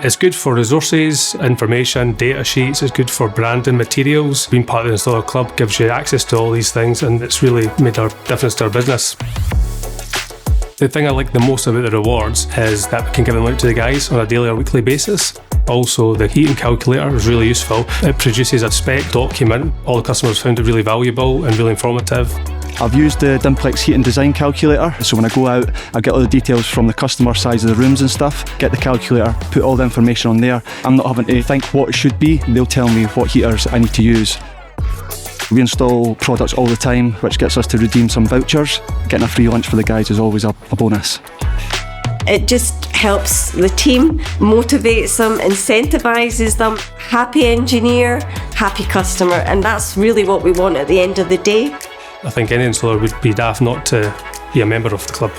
It's good for resources, information, data sheets. It's good for branding materials. Being part of the Installer Club gives you access to all these things, and it's really made a difference to our business. The thing I like the most about the rewards is that we can give them out to the guys on a daily or weekly basis. Also, the heating calculator is really useful. It produces a spec document. All the customers found it really valuable and really informative. I've used the Dimplex heating design calculator, so when I go out, I get all the details from the customer, size of the rooms and stuff, get the calculator, put all the information on there. I'm not having to think what it should be, they'll tell me what heaters I need to use. We install products all the time, which gets us to redeem some vouchers. Getting a free lunch for the guys is always a bonus. It just helps the team, motivates them, incentivises them. Happy engineer, happy customer, and that's really what we want at the end of the day. I think any installer would be daft not to be a member of the club.